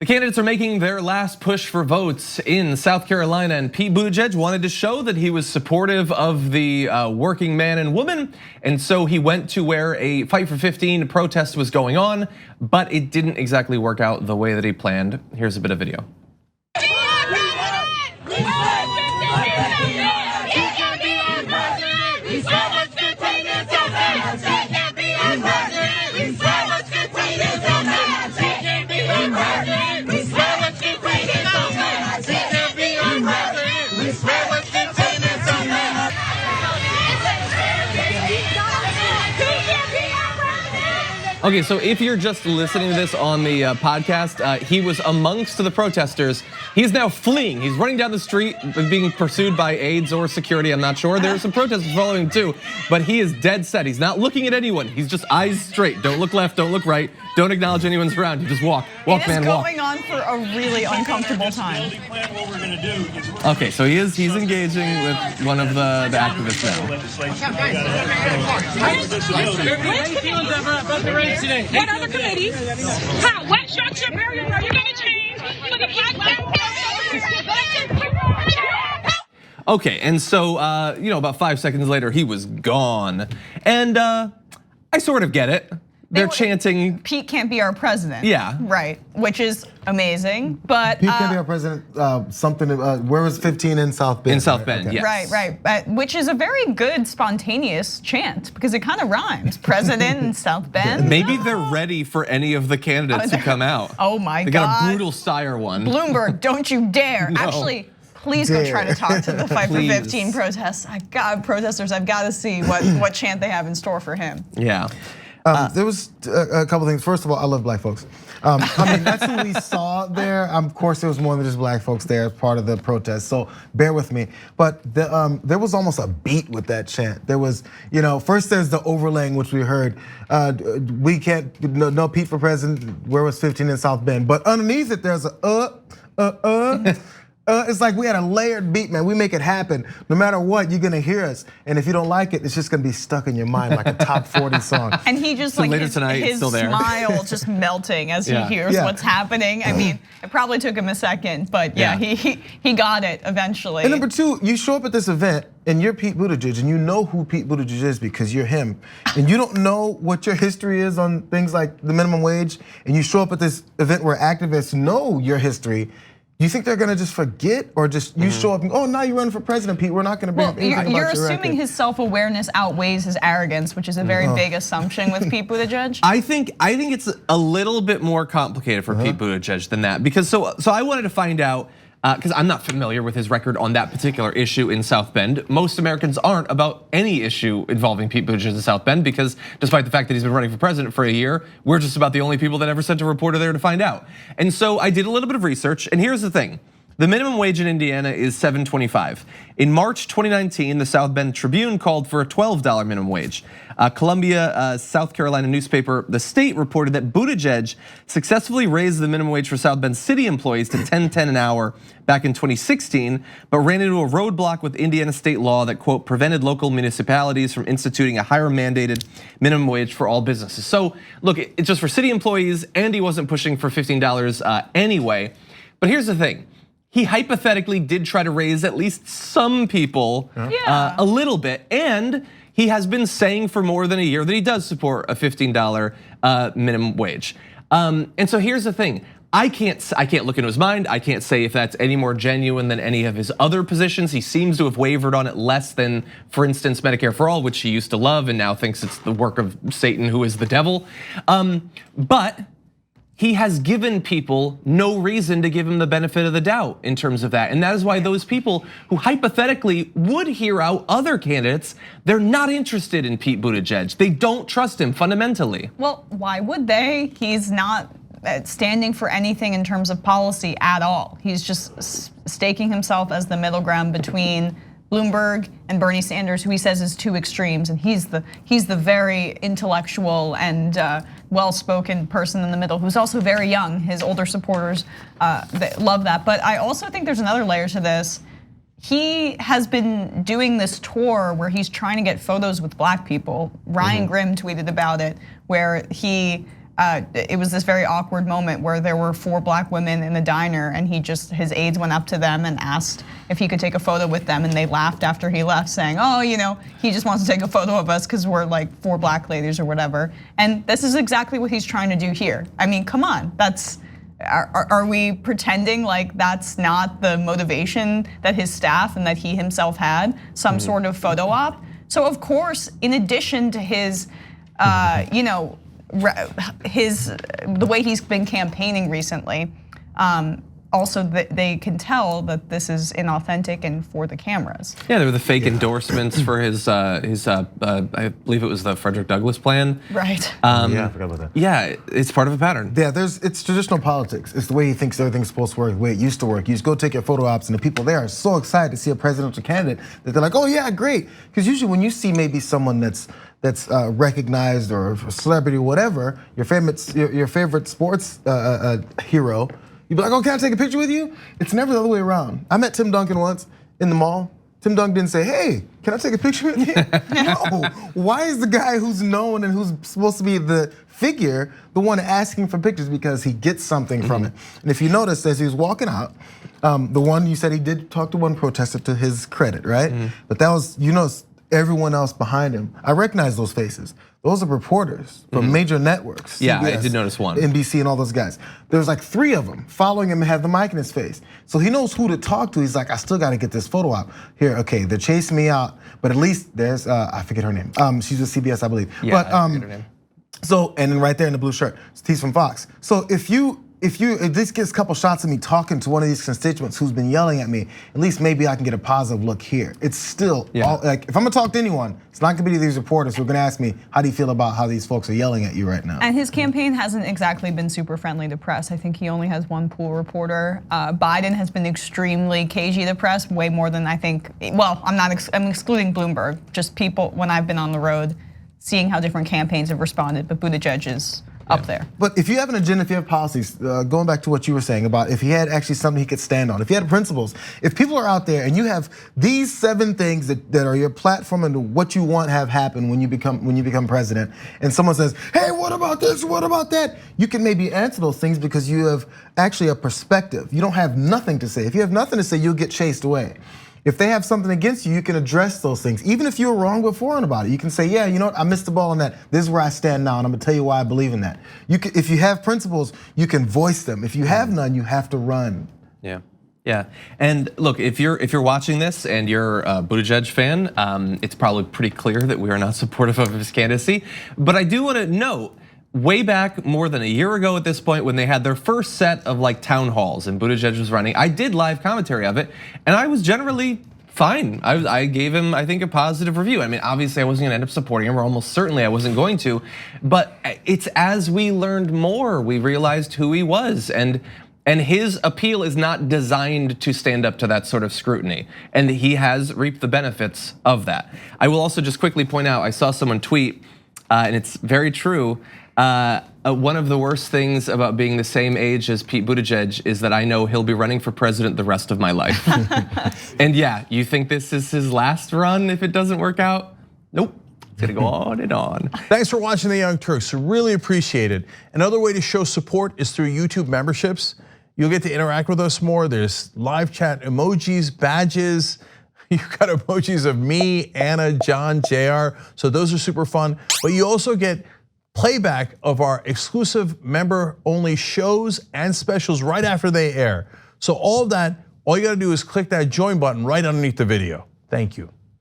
The candidates are making their last push for votes in South Carolina, and Pete Buttigieg wanted to show that he was supportive of the working man and woman, and so he went to where a Fight for 15 protest was going on, but it didn't exactly work out the way that he planned. Here's a bit of video. Okay, so if you're just listening to this on the podcast, he was amongst the protesters. He's now fleeing. He's running down the street, being pursued by aides or security, I'm not sure. There are some protesters following him too, but he is dead set. He's not looking at anyone. He's just eyes straight. Don't look left, don't look right. Don't acknowledge anyone's around. You just walk, man, walk. It's going on for a really uncomfortable time. Okay, so he's engaging with one of the activists now. Today. What other committees? How? What structure barrier are you going to change for the black? Okay, and so about 5 seconds later, he was gone, and I sort of get it. They're chanting, Pete can't be our president. Yeah. Right, which is amazing, but Pete can't be our president, where was 15 in South Bend? In South Bend, okay. Right, Yes. right, which is a very good spontaneous chant because it kind of rhymes. President in South Bend. Maybe they're ready for any of the candidates to come out. Oh my God. They got a brutal sire one. Bloomberg, don't you dare. No. Actually, please go try to talk to the Fight for 15 protests. Protesters, I've got to see what chant they have in store for him. Yeah. There was a couple things. First of all, I love black folks. I mean, that's who we saw there. Of course, there was more than just black folks there as part of the protest, so bear with me. But there was almost a beat with that chant. There was, first there's the overlaying, which we heard. We can't, no Pete for president, where was 15 in South Bend? But underneath it, there's it's like we had a layered beat, man. We make it happen. No matter what, you're gonna hear us. And if you don't like it, it's just gonna be stuck in your mind like a top 40 song. And he just so like later his tonight, his still there. smile just melting as he hears what's happening. I mean, it probably took him a second, but yeah, he got it eventually. And number two, you show up at this event and you're Pete Buttigieg and you know who Pete Buttigieg is because you're him. And you don't know what your history is on things like the minimum wage. And you show up at this event where activists know your history. You think they're gonna just forget, or just you show up and now you're running for president, Pete? We're not gonna bring up anything about your record. You're assuming his self-awareness outweighs his arrogance, which is a very big assumption with Pete Buttigieg. I think it's a little bit more complicated for Pete Buttigieg than that, because so I wanted to find out. Because I'm not familiar with his record on that particular issue in South Bend. Most Americans aren't about any issue involving Pete Buttigieg in South Bend, because despite the fact that he's been running for president for a year, we're just about the only people that ever sent a reporter there to find out. And so I did a little bit of research, and here's the thing. The minimum wage in Indiana is $7.25. In March 2019, the South Bend Tribune called for a $12 minimum wage. Columbia, South Carolina newspaper, The State, reported that Buttigieg successfully raised the minimum wage for South Bend city employees to $10.10 an hour back in 2016, but ran into a roadblock with Indiana state law that, quote, prevented local municipalities from instituting a higher mandated minimum wage for all businesses. So look, it's just for city employees, and he wasn't pushing for $15 anyway. But here's the thing. He hypothetically did try to raise at least some people a little bit, and he has been saying for more than a year that he does support a $15 minimum wage. And so here's the thing. I can't look into his mind. I can't say if that's any more genuine than any of his other positions. He seems to have wavered on it less than, for instance, Medicare for All, which he used to love and now thinks it's the work of Satan, who is the devil. But he has given people no reason to give him the benefit of the doubt in terms of that. And that is why those people who hypothetically would hear out other candidates, they're not interested in Pete Buttigieg. They don't trust him fundamentally. Well, why would they? He's not standing for anything in terms of policy at all. He's just staking himself as the middle ground between Bloomberg and Bernie Sanders, who he says is two extremes, and he's the very intellectual and well-spoken person in the middle, who's also very young. His older supporters love that. But I also think there's another layer to this. He has been doing this tour where he's trying to get photos with black people. Ryan Grimm tweeted about it, where he it was this very awkward moment where there were 4 black women in the diner, and his aides went up to them and asked if he could take a photo with them, and they laughed after he left, saying, "Oh, he just wants to take a photo of us because we're like 4 black ladies or whatever." And this is exactly what he's trying to do here. I mean, come on, are we pretending like that's not the motivation that his staff and that he himself had, some sort of photo op? So of course, in addition to his, the way he's been campaigning recently, also they can tell that this is inauthentic and for the cameras. Yeah, there were the fake endorsements for his I believe it was the Frederick Douglass plan. Right. Yeah, I forgot about that. Yeah, it's part of a pattern. Yeah, it's traditional politics. It's the way he thinks everything's supposed to work, the way it used to work. You just go take your photo ops, and the people there are so excited to see a presidential candidate that they're like, "Oh yeah, great." Because usually when you see maybe someone that's recognized or a celebrity or whatever, your favorite sports hero, you'd be like, "Oh, can I take a picture with you?" It's never the other way around. I met Tim Duncan once in the mall. Tim Duncan didn't say, "Hey, can I take a picture with you?" No. Why is the guy who's known and who's supposed to be the figure the one asking for pictures? Because he gets something from it. And if you notice, as he was walking out, the one you said he did talk to one protester, to his credit, right? But that was, everyone else behind him. I recognize those faces. Those are reporters from major networks. CBS, Yeah, I did notice one. NBC and all those guys. There was like 3 of them following him and had the mic in his face. So he knows who to talk to. He's like, I still gotta get this photo op. Here, okay, they're chasing me out, but at least there's, I forget her name. She's with CBS, I believe. Yeah, I forget her name. So, and then right there in the blue shirt, he's from Fox. So if this gets a couple shots of me talking to one of these constituents who's been yelling at me, at least maybe I can get a positive look here. It's still, like, if I'm gonna talk to anyone, it's not gonna be these reporters who are gonna ask me, how do you feel about how these folks are yelling at you right now? And his campaign hasn't exactly been super friendly to press. I think he only has 1 pool reporter. Biden has been extremely cagey to press, way more than I think, well, I'm excluding Bloomberg, just people, when I've been on the road, seeing how different campaigns have responded, but Buttigieg is up there. But if you have an agenda, if you have policies, going back to what you were saying about if he had actually something he could stand on, if he had principles, if people are out there and you have these 7 things that are your platform and what you want have happen when you become president, and someone says, "Hey, what about this? What about that?" You can maybe answer those things because you have actually a perspective. You don't have nothing to say. If you have nothing to say, you'll get chased away. If they have something against you, you can address those things. Even if you were wrong before about it, you can say, "Yeah, you know what? I missed the ball on that. This is where I stand now, and I'm gonna tell you why I believe in that." If you have principles, you can voice them. If you have none, you have to run. Yeah. And look, if you're watching this and you're a Buttigieg fan, it's probably pretty clear that we are not supportive of his candidacy. But I do want to note, way back more than a year ago at this point, when they had their first set of like town halls and Buttigieg was running, I did live commentary of it, and I was generally fine. I gave him, I think, a positive review. I mean, obviously I wasn't gonna end up supporting him, or almost certainly I wasn't going to, but it's as we learned more, we realized who he was, and his appeal is not designed to stand up to that sort of scrutiny, and he has reaped the benefits of that. I will also just quickly point out, I saw someone tweet, and it's very true, one of the worst things about being the same age as Pete Buttigieg is that I know he'll be running for president the rest of my life. And yeah, you think this is his last run if it doesn't work out? Nope, it's gonna go on and on. Thanks for watching the Young Turks, really appreciate it. Another way to show support is through YouTube memberships. You'll get to interact with us more. There's live chat emojis, badges. You've got emojis of me, Anna, John, Jayar, so those are super fun. But you also get playback of our exclusive member-only shows and specials right after they air. So all of that, all you gotta do is click that join button right underneath the video. Thank you.